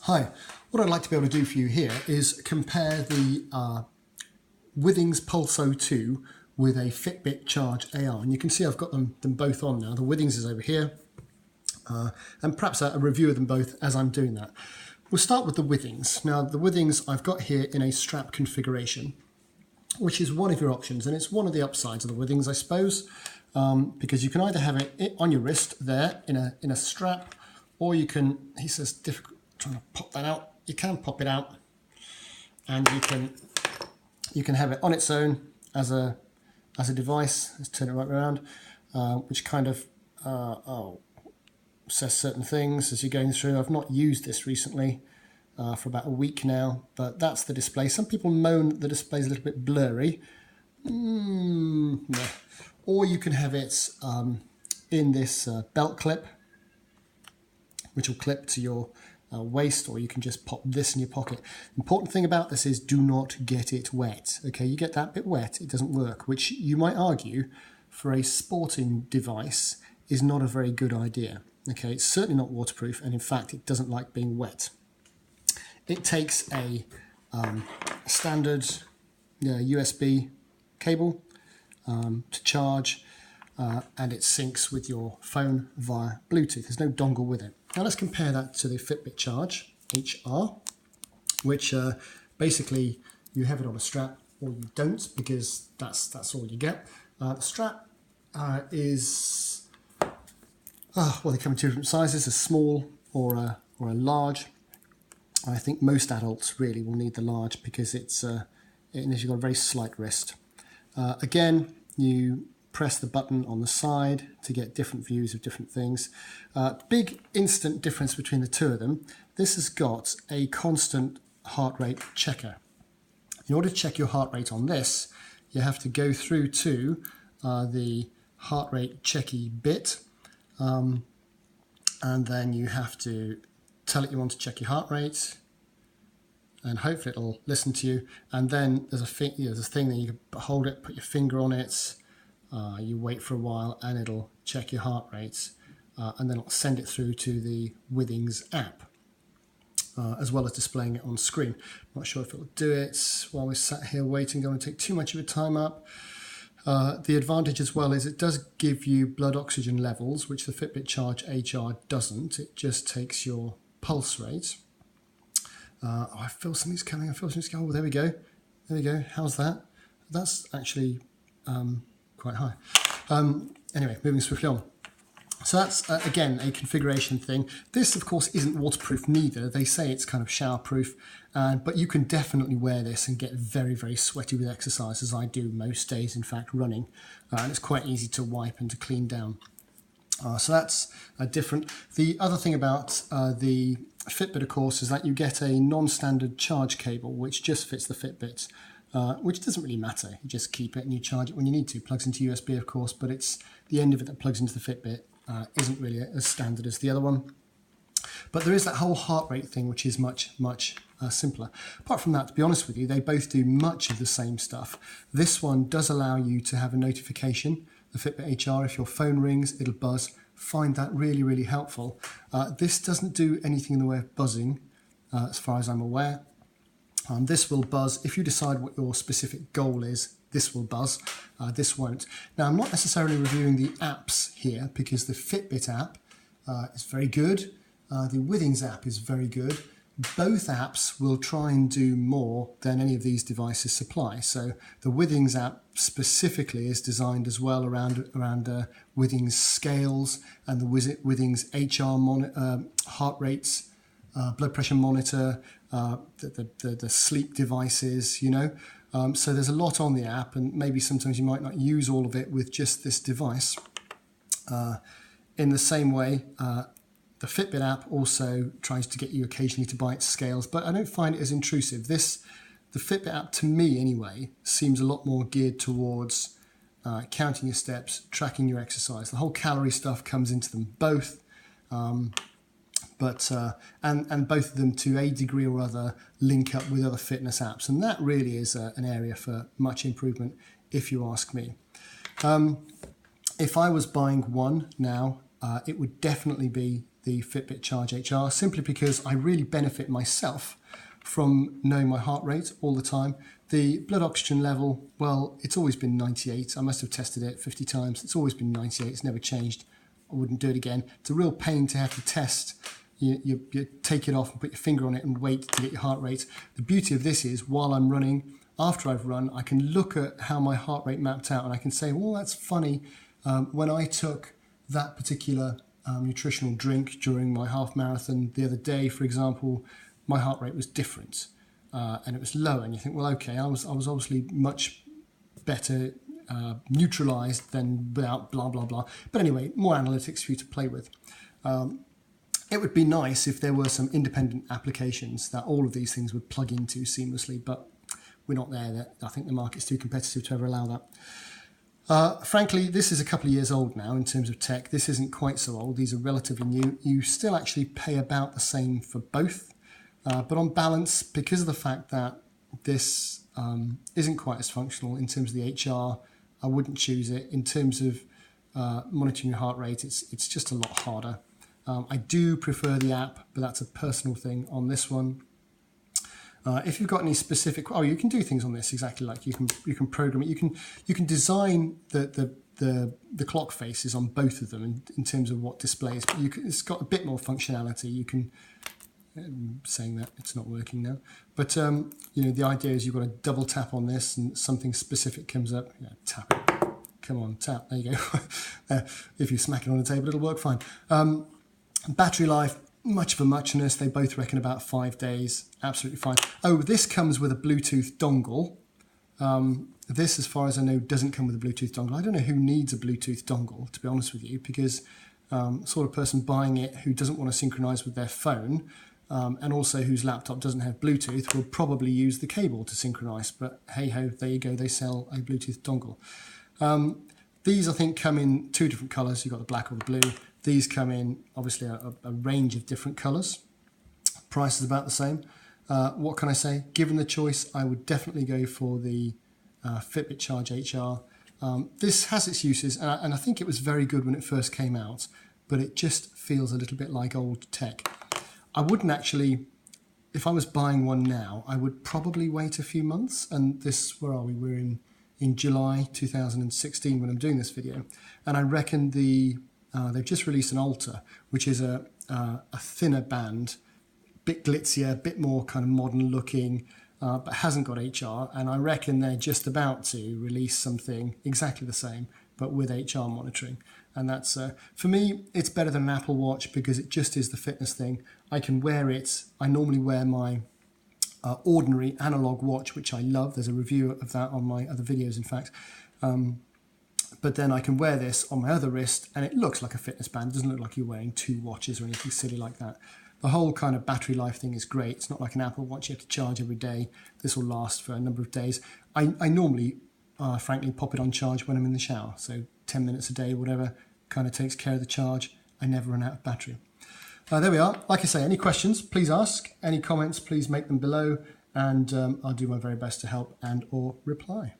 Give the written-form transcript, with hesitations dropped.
Hi, what I'd like to be able to do for you here is compare the Withings Pulse O2 with a Fitbit Charge AR. And you can see I've got them both on now. The Withings is over here, and perhaps a review of them both as I'm doing that. We'll start with the Withings. Now, the Withings I've got here in a strap configuration, which is one of your options, and it's one of the upsides of the Withings, I suppose, because you can either have it on your wrist there in a strap, or you can, he says, difficult, trying to pop that out. You can pop it out, and you can have it on its own as a device. Let's turn it right around, which kind of says certain things as you're going through. I've not used this recently for about a week now, but that's the display. Some people moan that the display is a little bit blurry. No. Or you can have it in this belt clip, which will clip to your waist, or you can just pop this in your pocket. The important thing about this is do not get it wet. Okay, you get that bit wet, it doesn't work, which you might argue for a sporting device is not a very good idea. Okay, it's certainly not waterproof, and in fact it doesn't like being wet. It takes a standard USB cable to charge, and it syncs with your phone via Bluetooth. There's no dongle with it. Now let's compare that to the Fitbit Charge HR, which basically you have it on a strap, or you don't, because that's all you get. The strap is, well, they come in two different sizes, a small or a large. I think most adults really will need the large because you've got a very slight wrist. Again, you press the button on the side to get different views of different things. Big instant difference between the two of them. This has got a constant heart rate checker. In order to check your heart rate on this, you have to go through to the heart rate checky bit, and then you have to tell it you want to check your heart rate, and hopefully it'll listen to you. And then there's a thing that you can hold it, put your finger on it, you wait for a while, and it'll check your heart rate, and then it'll send it through to the Withings app, as well as displaying it on screen. Not sure if it'll do it while we're sat here waiting. Don't want to take too much of your time up. The advantage as well is it does give you blood oxygen levels, which the Fitbit Charge HR doesn't. It just takes your pulse rate. I feel something's coming. I feel something's going. Oh, there we go. There we go. How's that? That's actually quite high. Anyway, moving swiftly on. So that's, again, a configuration thing. This, of course, isn't waterproof neither. They say it's kind of shower-proof, but you can definitely wear this and get very, very sweaty with exercise, as I do most days, in fact, running. And it's quite easy to wipe and to clean down. So that's different. The other thing about the Fitbit, of course, is that you get a non-standard charge cable, which just fits the Fitbit, which doesn't really matter. You just keep it and you charge it when you need to. It plugs into USB, of course, but it's the end of it that plugs into the Fitbit isn't really as standard as the other one. But there is that whole heart rate thing, which is much, much simpler. Apart from that, to be honest with you, they both do much of the same stuff. This one does allow you to have a notification. The Fitbit HR, if your phone rings, it'll buzz. Find that really, really helpful. This doesn't do anything in the way of buzzing, as far as I'm aware. This will buzz. If you decide what your specific goal is, this will buzz. This won't. Now, I'm not necessarily reviewing the apps here because the Fitbit app is very good. The Withings app is very good. Both apps will try and do more than any of these devices supply. So the Withings app specifically is designed as well around Withings scales and the Withings HR heart rates, blood pressure monitor, the sleep devices, you know. So there's a lot on the app, and maybe sometimes you might not use all of it with just this device. In the same way, the Fitbit app also tries to get you occasionally to buy its scales, but I don't find it as intrusive. The Fitbit app, to me anyway, seems a lot more geared towards counting your steps, tracking your exercise. The whole calorie stuff comes into them both, but both of them to a degree or other link up with other fitness apps, and that really is an area for much improvement, if you ask me. If I was buying one now, it would definitely be the Fitbit Charge HR, simply because I really benefit myself from knowing my heart rate all the time. The blood oxygen level, well, it's always been 98. I must have tested it 50 times. It's always been 98. It's never changed. I wouldn't do it again. It's a real pain to have to test. You take it off and put your finger on it and wait to get your heart rate. The beauty of this is, while I'm running, after I've run, I can look at how my heart rate mapped out, and I can say, well, that's funny. When I took that particular nutritional drink during my half marathon the other day, for example, my heart rate was different, and it was lower. And you think, well, okay, I was obviously much better neutralized than without blah blah blah. But anyway, more analytics for you to play with. It would be nice if there were some independent applications that all of these things would plug into seamlessly, but we're not there. I think the market's too competitive to ever allow that. Frankly, this is a couple of years old now in terms of tech. This isn't quite so old. These are relatively new. You still actually pay about the same for both. But on balance, because of the fact that this isn't quite as functional in terms of the HR, I wouldn't choose it. In terms of monitoring your heart rate, it's just a lot harder. I do prefer the app, but that's a personal thing on this one. If you've got any specific, you can do things on this exactly like you can program it. You can design the clock faces on both of them in terms of what displays. But it's got a bit more functionality. You can. Saying that it's not working now, but the idea is you've got to double tap on this and something specific comes up. Yeah, tap it. Come on, tap. There you go. If you smack it on the table, it'll work fine. Battery life, much of a muchness. They both reckon about 5 days. Absolutely fine. Oh, this comes with a Bluetooth dongle. This, as far as I know, doesn't come with a Bluetooth dongle. I don't know who needs a Bluetooth dongle, to be honest with you, because sort of person buying it who doesn't want to synchronize with their phone, and also whose laptop doesn't have Bluetooth, will probably use the cable to synchronize. But hey ho, there you go, they sell a Bluetooth dongle. These, I think, come in 2 different colors. You've got the black or the blue. These come in, obviously, a range of different colors. Price is about the same. What can I say? Given the choice, I would definitely go for the Fitbit Charge HR. This has its uses, and I think it was very good when it first came out, but it just feels a little bit like old tech. I wouldn't actually, if I was buying one now, I would probably wait a few months. And this, where are we? We're in July 2016 when I'm doing this video. And I reckon they've just released an Ultra, which is a thinner band, bit glitzier, a bit more kind of modern looking, but hasn't got HR. And I reckon they're just about to release something exactly the same, but with HR monitoring. And that's, for me, it's better than an Apple Watch because it just is the fitness thing. I can wear it. I normally wear my ordinary analog watch, which I love. There's a review of that on my other videos, in fact. But then I can wear this on my other wrist and it looks like a fitness band. It doesn't look like you're wearing 2 watches or anything silly like that. The whole kind of battery life thing is great. It's not like an Apple Watch you have to charge every day. This will last for a number of days. I normally, frankly, pop it on charge when I'm in the shower. So 10 minutes a day, whatever, kind of takes care of the charge. I never run out of battery. There we are. Like I say, any questions, please ask. Any comments, please make them below. And I'll do my very best to help and or reply.